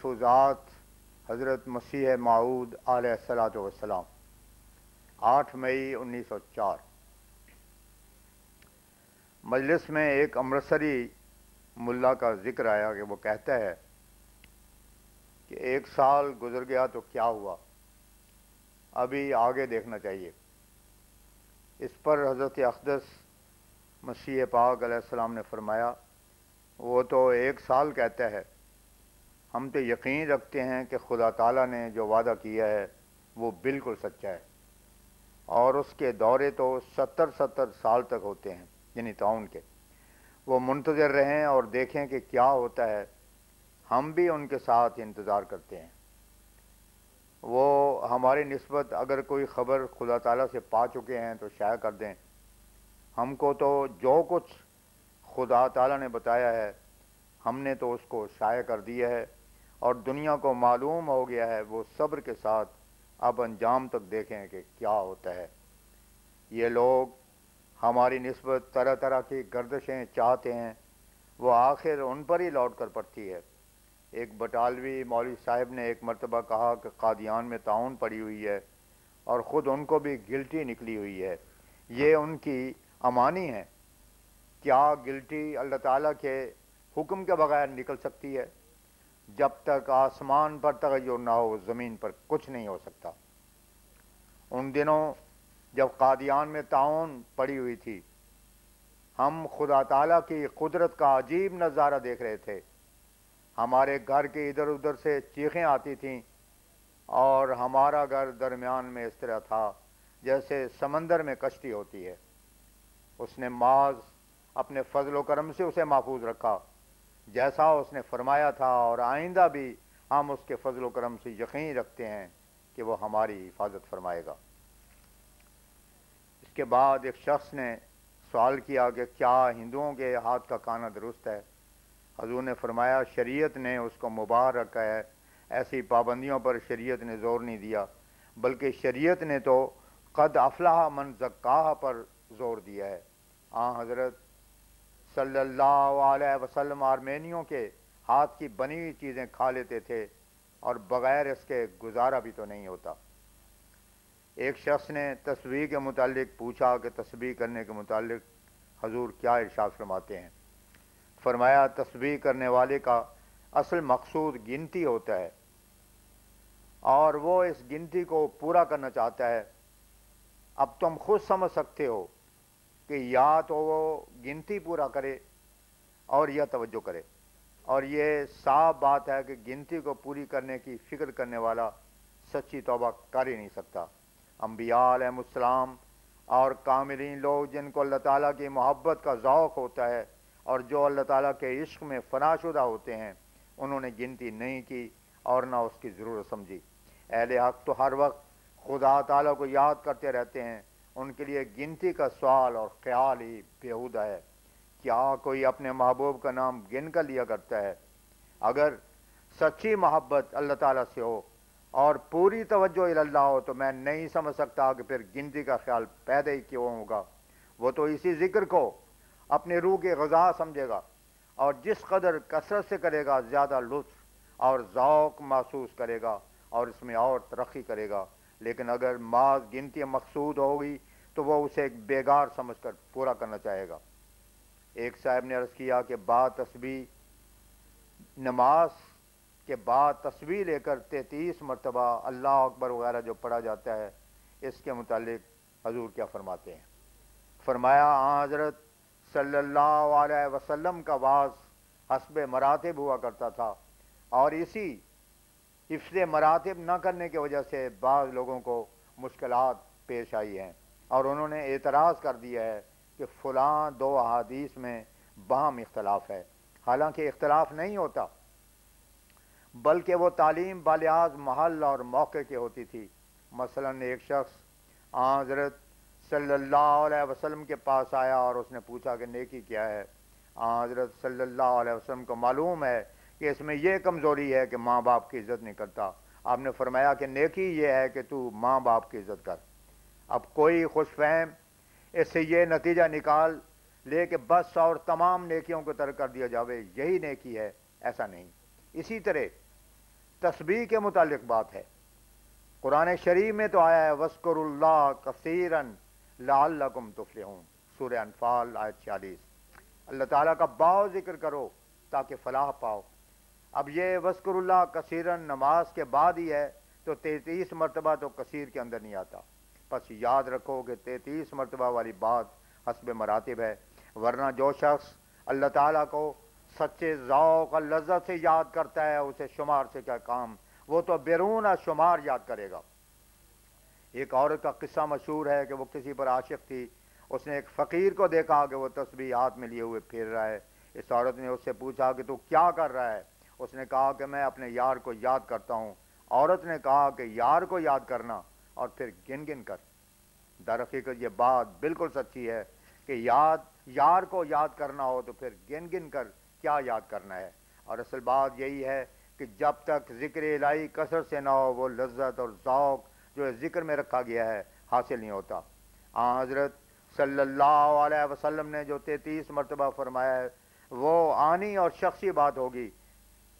ملفوظات حضرت مسیح موعود علیہ الصلاۃ والسلام 8 مئی 1904۔ مجلس میں ایک امرتسری ملا کا ذکر آیا کہ وہ کہتا ہے کہ 1 سال گزر گیا تو کیا ہوا، ابھی آگے دیکھنا چاہیے۔ اس پر حضرت اقدس مسیح پاک علیہ السلام نے فرمایا، وہ تو 1 سال کہتا ہے، ہم تو یقین رکھتے ہیں کہ خدا تعالیٰ نے جو وعدہ کیا ہے وہ بالکل سچا ہے، اور اس کے دورے تو 70 سال تک ہوتے ہیں، یعنی طاعون کے۔ وہ منتظر رہیں اور دیکھیں کہ کیا ہوتا ہے، ہم بھی ان کے ساتھ انتظار کرتے ہیں۔ وہ ہماری نسبت اگر کوئی خبر خدا تعالیٰ سے پا چکے ہیں تو شائع کر دیں۔ ہم کو تو جو کچھ خدا تعالیٰ نے بتایا ہے ہم نے تو اس کو شائع کر دیا ہے، اور دنیا کو معلوم ہو گیا ہے۔ وہ صبر کے ساتھ اب انجام تک دیکھیں کہ کیا ہوتا ہے۔ یہ لوگ ہماری نسبت طرح طرح کی گردشیں چاہتے ہیں، وہ آخر ان پر ہی لوٹ کر پڑتی ہے۔ ایک بٹالوی مولوی صاحب نے ایک مرتبہ کہا کہ قادیان میں طاعون پڑی ہوئی ہے اور خود ان کو بھی گلٹی نکلی ہوئی ہے، یہ ان کی امانی ہے۔ کیا گلٹی اللہ تعالیٰ کے حکم کے بغیر نکل سکتی ہے؟ جب تک آسمان پر تغیر نہ ہو زمین پر کچھ نہیں ہو سکتا۔ ان دنوں جب قادیان میں طاعون پڑی ہوئی تھی، ہم خدا تعالیٰ کی قدرت کا عجیب نظارہ دیکھ رہے تھے۔ ہمارے گھر کے ادھر ادھر سے چیخیں آتی تھیں، اور ہمارا گھر درمیان میں اس طرح تھا جیسے سمندر میں کشتی ہوتی ہے۔ اس نے محض اپنے فضل و کرم سے اسے محفوظ رکھا، جیسا اس نے فرمایا تھا، اور آئندہ بھی ہم اس کے فضل و کرم سے یقین رکھتے ہیں کہ وہ ہماری حفاظت فرمائے گا۔ اس کے بعد ایک شخص نے سوال کیا کہ کیا ہندوؤں کے ہاتھ کا کانا درست ہے؟ حضور نے فرمایا، شریعت نے اس کو مباح رکھا ہے، ایسی پابندیوں پر شریعت نے زور نہیں دیا، بلکہ شریعت نے تو قد افلح من زکاہ پر زور دیا ہے۔ حضرت صلی اللہ علیہ وسلم آرمینیوں کے ہاتھ کی بنی ہوئی چیزیں کھا لیتے تھے، اور بغیر اس کے گزارا بھی تو نہیں ہوتا۔ ایک شخص نے تسبیح کے متعلق پوچھا کہ تسبیح کرنے کے متعلق حضور کیا ارشاد فرماتے ہیں؟ فرمایا، تسبیح کرنے والے کا اصل مقصود گنتی ہوتا ہے، اور وہ اس گنتی کو پورا کرنا چاہتا ہے۔ اب تم خود سمجھ سکتے ہو کہ یا تو وہ گنتی پورا کرے اور یا توجہ کرے، اور یہ صاف بات ہے کہ گنتی کو پوری کرنے کی فکر کرنے والا سچی توبہ کر ہی نہیں سکتا۔ انبیاء علیہ السلام اور کاملین لوگ جن کو اللہ تعالیٰ کی محبت کا ذوق ہوتا ہے اور جو اللہ تعالیٰ کے عشق میں فنا شدہ ہوتے ہیں، انہوں نے گنتی نہیں کی اور نہ اس کی ضرورت سمجھی۔ اہل حق تو ہر وقت خدا تعالیٰ کو یاد کرتے رہتے ہیں، ان کے لیے گنتی کا سوال اور خیال ہی بیہودہ ہے۔ کیا کوئی اپنے محبوب کا نام گن کر لیا کرتا ہے؟ اگر سچی محبت اللہ تعالیٰ سے ہو اور پوری توجہ اللہ ہو تو میں نہیں سمجھ سکتا کہ پھر گنتی کا خیال پیدا ہی کیوں ہوگا۔ وہ تو اسی ذکر کو اپنے روح کی غذا سمجھے گا، اور جس قدر کثرت سے کرے گا زیادہ لطف اور ذوق محسوس کرے گا، اور اس میں اور ترقی کرے گا۔ لیکن اگر محض گنتی مقصود ہوگی تو وہ اسے ایک بیگار سمجھ کر پورا کرنا چاہے گا۔ ایک صاحب نے عرض کیا کہ بعد تسبیح، نماز کے بعد تسبیح لے کر 33 مرتبہ اللہ اکبر وغیرہ جو پڑھا جاتا ہے، اس کے متعلق حضور کیا فرماتے ہیں؟ فرمایا، حضرت صلی اللہ علیہ وسلم کا واعظ حسب مراتب ہوا کرتا تھا، اور اسی حفظ مراتب نہ کرنے کی وجہ سے بعض لوگوں کو مشکلات پیش آئی ہیں، اور انہوں نے اعتراض کر دیا ہے کہ فلاں 2 احادیث میں باہم اختلاف ہے۔ حالانکہ اختلاف نہیں ہوتا، بلکہ وہ تعلیم بالحاظ محل اور موقع کی ہوتی تھی۔ مثلا ایک شخص حضرت صلی اللہ علیہ وسلم کے پاس آیا اور اس نے پوچھا کہ نیکی کیا ہے؟ حضرت صلی اللہ علیہ وسلم کو معلوم ہے کہ اس میں یہ کمزوری ہے کہ ماں باپ کی عزت نہیں کرتا۔ آپ نے فرمایا کہ نیکی یہ ہے کہ تو ماں باپ کی عزت کر۔ اب کوئی خوش فہم اس سے یہ نتیجہ نکال لے کہ بس اور تمام نیکیوں کو ترک کر دیا جاوے، یہی نیکی ہے، ایسا نہیں۔ اسی طرح تسبیح کے متعلق بات ہے۔ قرآن شریف میں تو آیا ہے وَاذْكُرُوا اللَّهَ كَثِيرًا لَعَلَّكُمْ تُفْلِحُونَ، سورہ انفال آیت 46۔ اللہ تعالیٰ کا بہت ذکر کرو تاکہ فلاح پاؤ۔ اب یہ وَاذْكُرُوا اللَّهَ كَثِيرًا نماز کے بعد ہی ہے تو 33 مرتبہ تو کثیر کے اندر نہیں آتا، پس یاد رکھو کہ 33 مرتبہ والی بات حسب مراتب ہے، ورنہ جو شخص اللہ تعالیٰ کو سچے ذوق اور لذت سے یاد کرتا ہے اسے شمار سے کیا کام، وہ تو بیرون شمار یاد کرے گا۔ ایک عورت کا قصہ مشہور ہے کہ وہ کسی پر عاشق تھی، اس نے ایک فقیر کو دیکھا کہ وہ تسبیح ہاتھ میں لیے ہوئے پھر رہا ہے۔ اس عورت نے اس سے پوچھا کہ تو کیا کر رہا ہے؟ اس نے کہا کہ میں اپنے یار کو یاد کرتا ہوں۔ عورت نے کہا کہ یار کو یاد کرنا اور پھر گن گن کر۔ در حقیقت یہ بات بالکل سچی ہے کہ یار کو یاد کرنا ہو تو پھر گن گن کر کیا یاد کرنا ہے، اور اصل بات یہی ہے کہ جب تک ذکر الہی کثرت سے نہ ہو وہ لذت اور ذوق جو ذکر میں رکھا گیا ہے حاصل نہیں ہوتا۔ حضرت صلی اللہ علیہ وسلم نے جو 33 مرتبہ فرمایا ہے وہ آنی اور شخصی بات ہوگی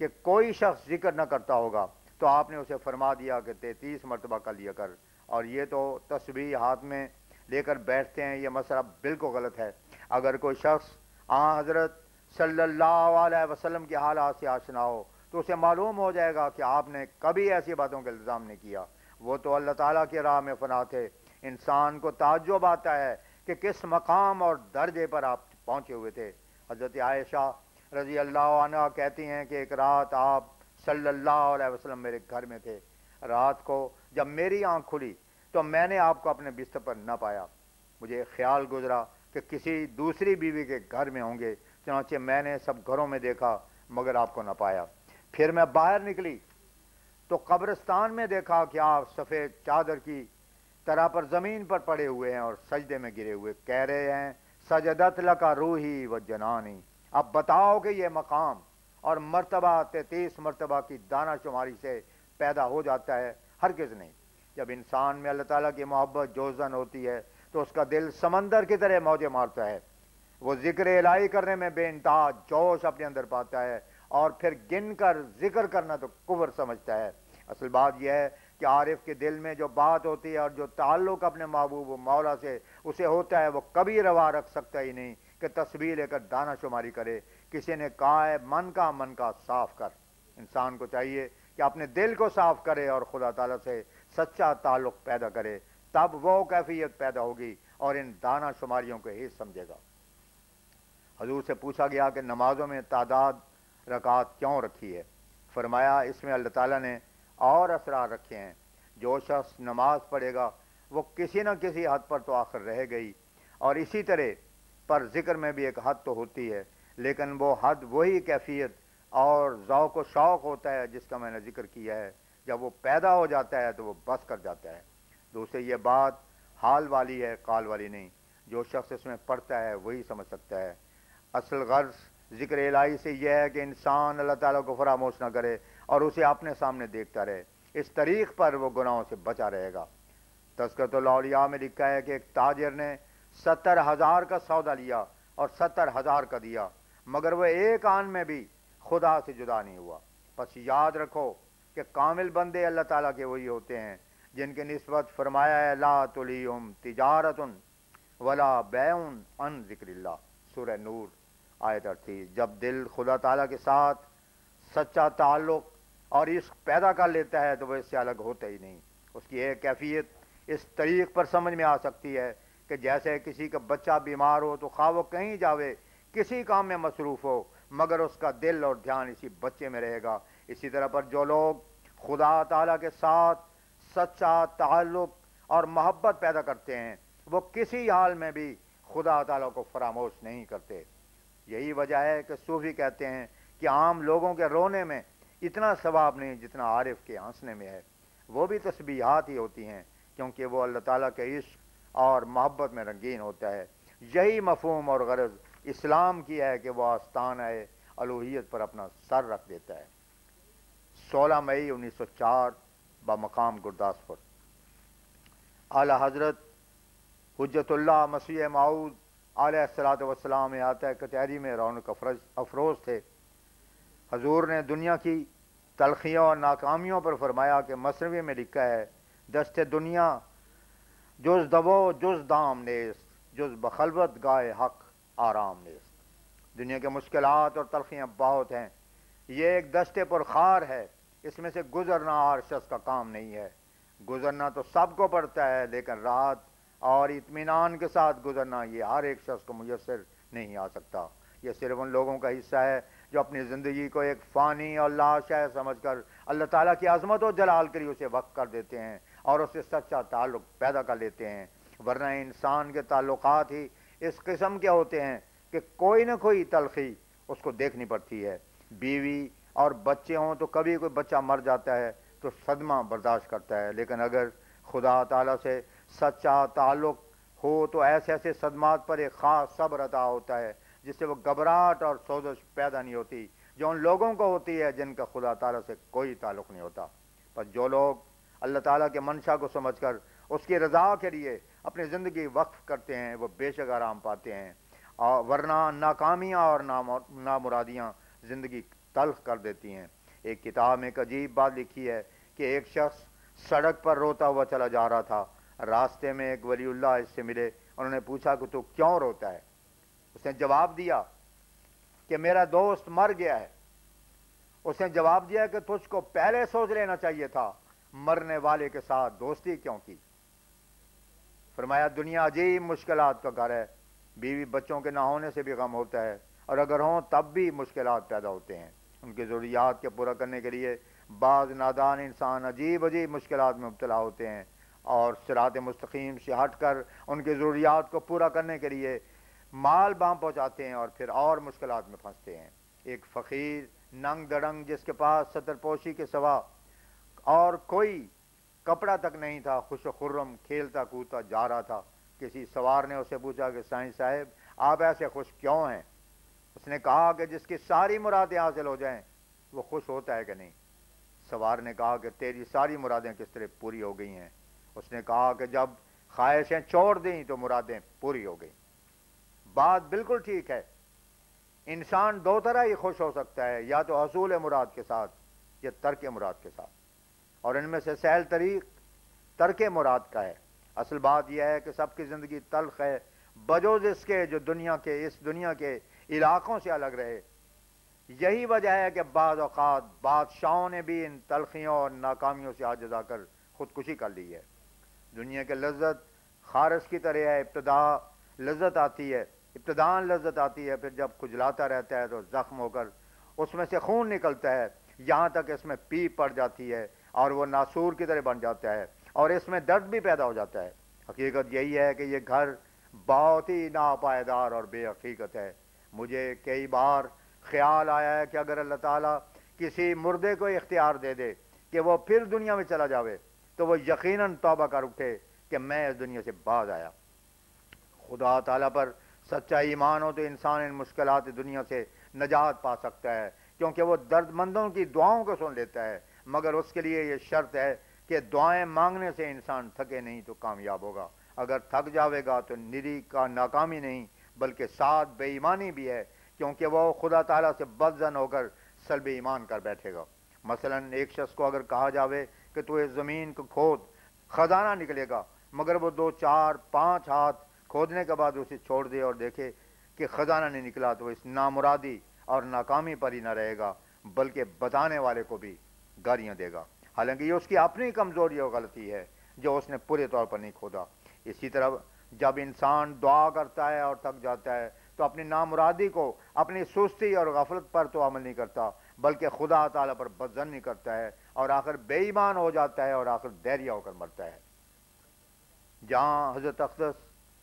کہ کوئی شخص ذکر نہ کرتا ہوگا تو آپ نے اسے فرما دیا کہ 33 مرتبہ کر لیا کر، اور یہ تو تسبیح ہاتھ میں لے کر بیٹھتے ہیں، یہ مسئلہ بالکل غلط ہے۔ اگر کوئی شخص حضرت صلی اللہ علیہ وسلم کے حالات سے آشنا ہو تو اسے معلوم ہو جائے گا کہ آپ نے کبھی ایسی باتوں کا الزام نہیں کیا، وہ تو اللہ تعالیٰ کی راہ میں فنا تھے۔ انسان کو تعجب آتا ہے کہ کس مقام اور درجے پر آپ پہنچے ہوئے تھے۔ حضرت عائشہ رضی اللہ عنہ کہتی ہیں کہ ایک رات آپ صلی اللہ علیہ وسلم میرے گھر میں تھے، رات کو جب میری آنکھ کھلی تو میں نے آپ کو اپنے بستر پر نہ پایا، مجھے خیال گزرا کہ کسی دوسری بیوی کے گھر میں ہوں گے، چنانچہ میں نے سب گھروں میں دیکھا مگر آپ کو نہ پایا۔ پھر میں باہر نکلی تو قبرستان میں دیکھا کہ آپ سفید چادر کی طرح پر زمین پر پڑے ہوئے ہیں اور سجدے میں گرے ہوئے، کہہ رہے ہیں سجدت لکا روحی و جنانی۔ اب بتاؤ کہ یہ مقام اور مرتبہ 33 مرتبہ کی دانہ شماری سے پیدا ہو جاتا ہے؟ ہرگز نہیں۔ جب انسان میں اللہ تعالیٰ کی محبت جوزن ہوتی ہے تو اس کا دل سمندر کی طرح موجیں مارتا ہے، وہ ذکر الہی کرنے میں بے انتہا جوش اپنے اندر پاتا ہے، اور پھر گن کر ذکر کرنا تو کفر سمجھتا ہے۔ اصل بات یہ ہے کہ عارف کے دل میں جو بات ہوتی ہے اور جو تعلق اپنے محبوب و مولا سے اسے ہوتا ہے وہ کبھی روا رکھ سکتا ہی نہیں کہ تسبیح لے کر دانہ شماری کرے۔ کسی نے کہا ہے من کا صاف کر۔ انسان کو چاہیے کہ اپنے دل کو صاف کرے اور خدا تعالیٰ سے سچا تعلق پیدا کرے، تب وہ کیفیت پیدا ہوگی اور ان دانہ شماریوں کو ہی سمجھے گا۔ حضور سے پوچھا گیا کہ نمازوں میں تعداد رکعات کیوں رکھی ہے؟ فرمایا اس میں اللہ تعالیٰ نے اور اسرار رکھے ہیں۔ جو شخص نماز پڑھے گا وہ کسی نہ کسی حد پر تو آخر رہ گئی، اور اسی طرح پر ذکر میں بھی ایک حد تو ہوتی ہے، لیکن وہ حد وہی کیفیت اور ذوق و شوق ہوتا ہے جس کا میں نے ذکر کیا ہے۔ جب وہ پیدا ہو جاتا ہے تو وہ بس کر جاتا ہے۔ دوسری یہ بات حال والی ہے، قال والی نہیں۔ جو شخص اس میں پڑھتا ہے وہی سمجھ سکتا ہے۔ اصل غرض ذکر الہی سے یہ ہے کہ انسان اللہ تعالیٰ کو فراموش نہ کرے اور اسے اپنے سامنے دیکھتا رہے، اس طریق پر وہ گناہوں سے بچا رہے گا۔ تذکرۃ الاولیاء میں لکھا ہے کہ ایک تاجر نے 70,000 کا سودا لیا اور 70,000 کا دیا، مگر وہ ایک آن میں بھی خدا سے جدا نہیں ہوا۔ پس یاد رکھو کہ کامل بندے اللہ تعالیٰ کے وہی ہوتے ہیں جن کی نسبت فرمایا ہے لا تلہم تجارت ولا بیع عن ذکر اللہ، سورہ نور آیت 38۔ جب دل خدا تعالیٰ کے ساتھ سچا تعلق اور عشق پیدا کر لیتا ہے تو وہ اس سے الگ ہوتا ہی نہیں۔ اس کی ایک کیفیت اس طریق پر سمجھ میں آ سکتی ہے کہ جیسے کسی کا بچہ بیمار ہو تو خواہ وہ کہیں جاوے، کسی کام میں مصروف ہو، مگر اس کا دل اور دھیان اسی بچے میں رہے گا۔ اسی طرح پر جو لوگ خدا تعالیٰ کے ساتھ سچا تعلق اور محبت پیدا کرتے ہیں وہ کسی حال میں بھی خدا تعالیٰ کو فراموش نہیں کرتے۔ یہی وجہ ہے کہ صوفی کہتے ہیں کہ عام لوگوں کے رونے میں اتنا ثواب نہیں جتنا عارف کے ہنسنے میں ہے۔ وہ بھی تسبیحات ہی ہوتی ہیں کیونکہ وہ اللہ تعالیٰ کے عشق اور محبت میں رنگین ہوتا ہے۔ یہی مفہوم اور غرض اسلام کی ہے کہ وہ آستانہ الوہیت پر اپنا سر رکھ دیتا ہے۔ 16 مئی 1904 بمقام گرداسپور، اعلیٰ حضرت حجت اللہ مسیح موعود علیہ الصلوۃ والسلام احاطہ کچہری میں رونق افروز تھے۔ حضور نے دنیا کی تلخیوں اور ناکامیوں پر فرمایا کہ مصنوی میں لکھا ہے دست دنیا جز دبو جز دام نیست جز بخلوت گائے حق آرام نیست۔ دنیا کے مشکلات اور تلخیاں بہت ہیں، یہ ایک دشت پرخار ہے، اس میں سے گزرنا ہر شخص کا کام نہیں ہے۔ گزرنا تو سب کو پڑتا ہے، لیکن راحت اور اطمینان کے ساتھ گزرنا یہ ہر ایک شخص کو میسر نہیں آ سکتا۔ یہ صرف ان لوگوں کا حصہ ہے جو اپنی زندگی کو ایک فانی اور لاشع سمجھ کر اللہ تعالیٰ کی عظمت و جلال کے لیے اسے وقف کر دیتے ہیں اور اس سے سچا تعلق پیدا کر لیتے ہیں، ورنہ انسان کے تعلقات ہی اس قسم کے ہوتے ہیں کہ کوئی نہ کوئی تلخی اس کو دیکھنی پڑتی ہے۔ بیوی اور بچے ہوں تو کبھی کوئی بچہ مر جاتا ہے تو صدمہ برداشت کرتا ہے، لیکن اگر خدا تعالیٰ سے سچا تعلق ہو تو ایسے ایسے صدمات پر ایک خاص صبر عطا ہوتا ہے جس سے وہ گھبراہٹ اور سوزش پیدا نہیں ہوتی جو ان لوگوں کو ہوتی ہے جن کا خدا تعالیٰ سے کوئی تعلق نہیں ہوتا۔ پر جو لوگ اللہ تعالیٰ کے منشا کو سمجھ کر اس کی رضا کے لیے اپنی زندگی وقف کرتے ہیں وہ بے شک آرام پاتے ہیں، اور ورنہ ناکامیاں اور نامرادیاں زندگی تلخ کر دیتی ہیں۔ ایک کتاب میں ایک عجیب بات لکھی ہے کہ ایک شخص سڑک پر روتا ہوا چلا جا رہا تھا، راستے میں ایک ولی اللہ اس سے ملے، انہوں نے پوچھا کہ تو کیوں روتا ہے؟ اس نے جواب دیا کہ میرا دوست مر گیا ہے۔ اس نے جواب دیا کہ تجھ کو پہلے سوچ لینا چاہیے تھا، مرنے والے کے ساتھ دوستی کیوں کی؟ فرمایا دنیا عجیب مشکلات کا گھر ہے، بیوی بچوں کے نہ ہونے سے بھی غم ہوتا ہے، اور اگر ہوں تب بھی مشکلات پیدا ہوتے ہیں۔ ان کی ضروریات کے پورا کرنے کے لیے بعض نادان انسان عجیب عجیب مشکلات میں مبتلا ہوتے ہیں اور صراط مستقیم سے ہٹ کر ان کی ضروریات کو پورا کرنے کے لیے مال بام پہنچاتے ہیں اور پھر اور مشکلات میں پھنستے ہیں۔ ایک فقیر ننگ دڑنگ جس کے پاس ستر پوشی کے سوا اور کوئی کپڑا تک نہیں تھا، خوش و خرم کھیلتا کودتا جا رہا تھا۔ کسی سوار نے اسے پوچھا کہ سائیں صاحب آپ ایسے خوش کیوں ہیں؟ اس نے کہا کہ جس کی ساری مرادیں حاصل ہو جائیں وہ خوش ہوتا ہے کہ نہیں؟ سوار نے کہا کہ تیری ساری مرادیں کس طرح پوری ہو گئی ہیں؟ اس نے کہا کہ جب خواہشیں چھوڑ دیں تو مرادیں پوری ہو گئیں۔ بات بالکل ٹھیک ہے، انسان دو طرح ہی خوش ہو سکتا ہے، یا تو حصول مراد کے ساتھ یا ترک مراد کے ساتھ، اور ان میں سے سہل طریق ترک مراد کا ہے۔ اصل بات یہ ہے کہ سب کی زندگی تلخ ہے بجوز اس کے جو اس دنیا کے علاقوں سے الگ رہے۔ یہی وجہ ہے کہ بعض اوقات بادشاہوں نے بھی ان تلخیوں اور ناکامیوں سے عاجز آ کر خودکشی کر لی ہے۔ دنیا کے لذت خارش کی طرح ہے، ابتدان لذت آتی ہے، پھر جب کھجلاتا رہتا ہے تو زخم ہو کر اس میں سے خون نکلتا ہے، یہاں تک اس میں پیپ پڑ جاتی ہے اور وہ ناسور کی طرح بن جاتا ہے اور اس میں درد بھی پیدا ہو جاتا ہے۔ حقیقت یہی ہے کہ یہ گھر بہت ہی ناپائیدار اور بے حقیقت ہے۔ مجھے کئی بار خیال آیا ہے کہ اگر اللہ تعالیٰ کسی مردے کو اختیار دے دے کہ وہ پھر دنیا میں چلا جاوے تو وہ یقیناً توبہ کر اٹھے کہ میں اس دنیا سے باز آیا۔ خدا تعالیٰ پر سچا ایمان ہو تو انسان ان مشکلات دنیا سے نجات پا سکتا ہے، کیونکہ وہ درد مندوں کی دعاؤں کو سن لیتا ہے، مگر اس کے لیے یہ شرط ہے کہ دعائیں مانگنے سے انسان تھکے نہیں تو کامیاب ہوگا۔ اگر تھک جاوے گا تو نری کا ناکامی نہیں بلکہ ساتھ بے ایمانی بھی ہے، کیونکہ وہ خدا تعالیٰ سے بدظن ہو کر سلب ایمان کر بیٹھے گا۔ مثلا ایک شخص کو اگر کہا جاوے کہ تو اس زمین کو کھود خزانہ نکلے گا، مگر وہ 2 4 5 ہاتھ کھودنے کے بعد اسے چھوڑ دے اور دیکھے کہ خزانہ نہیں نکلا تو اس نامرادی اور ناکامی پر ہی نہ رہے گا بلکہ بتانے والے کو بھی گالیاں دے گا، حالانکہ یہ اس کی اپنی کمزوری اور غلطی ہے جو اس نے پورے طور پر نہیں کھودا۔ اسی طرح جب انسان دعا کرتا ہے اور تھک جاتا ہے تو اپنی نامرادی کو، اپنی سستی اور غفلت پر تو عمل نہیں کرتا بلکہ خدا تعالیٰ پر بدظنی کرتا ہے اور آخر بے ایمان ہو جاتا ہے اور آخر دہریہ ہو کر مرتا ہے۔ جہاں حضرت اقدس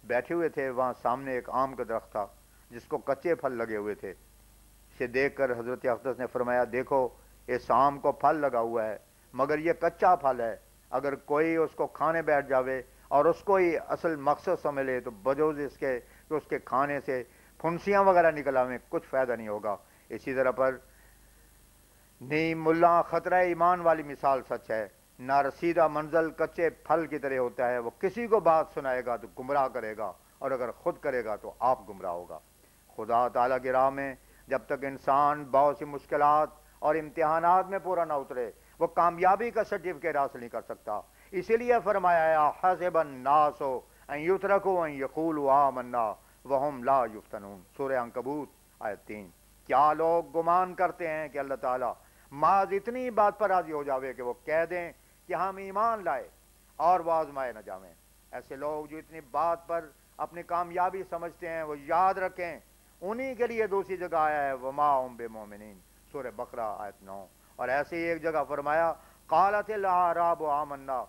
بیٹھے ہوئے تھے وہاں سامنے ایک آم کا درخت تھا جس کو کچے پھل لگے ہوئے تھے۔ اسے دیکھ کر حضرت اقدس نے فرمایا دیکھو اس آم کو پھل لگا ہوا ہے مگر یہ کچا پھل ہے، اگر کوئی اس کو کھانے بیٹھ جاوے اور اس کو ہی اصل مقصد سمجھ لے تو بجوز اس کے کہ اس کے کھانے سے پھنسیاں وغیرہ نکل آویں کچھ فائدہ نہیں ہوگا۔ اسی طرح پر نیم ملا خطرہ ایمان والی مثال سچ ہے، نارسیدہ منزل کچے پھل کی طرح ہوتا ہے، وہ کسی کو بات سنائے گا تو گمراہ کرے گا اور اگر خود کرے گا تو آپ گمراہ ہوگا۔ خدا تعالیٰ کی راہ میں جب تک انسان بہت سی مشکلات اور امتحانات میں پورا نہ اترے وہ کامیابی کا سرٹیفکیٹ حاصل نہیں کر سکتا. اسی لیے فرمایا یا حسب الناس ان یترکوا ان یقولوا آمنا وہم لا یفتنون. سورہ عنکبوت آیت 3. کیا لوگ گمان کرتے ہیں کہ اللہ تعالیٰ محض اتنی بات پر راضی ہو جاوے کہ وہ کہہ دیں کہ ہم ایمان لائے اور وہ آزمائے نہ جاویں. ایسے لوگ جو اتنی بات پر اپنی کامیابی سمجھتے ہیں وہ یاد رکھیں انہی کے لیے دوسری جگہ آیا ہے وما هم بمؤمنین سورہ بقرہ آیت 9. اور ایسے ہی ایک جگہ فرمایا قالت الاعراب آمنا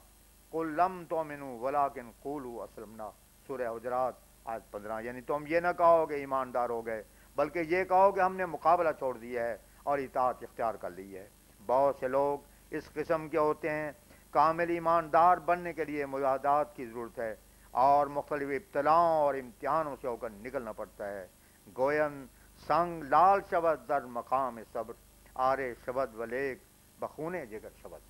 قل لم تؤمنوا ولکن قولوا اسلمنا سورہ حجرات آیت 15. یعنی تم یہ نہ کہو کہ ایماندار ہو گئے بلکہ یہ کہو کہ ہم نے مقابلہ چھوڑ دیا ہے اور اطاعت اختیار کر لی ہے. بہت سے لوگ اس قسم کے ہوتے ہیں. کامل ایماندار بننے کے لیے مجاہدات کی ضرورت ہے اور مختلف ابتلاؤں اور امتحانوں سے ہو کر نکلنا پڑتا ہے. گوین سنگ لال شبد در مقام صبر آرے شبد ولیک بخونے جگر شبد.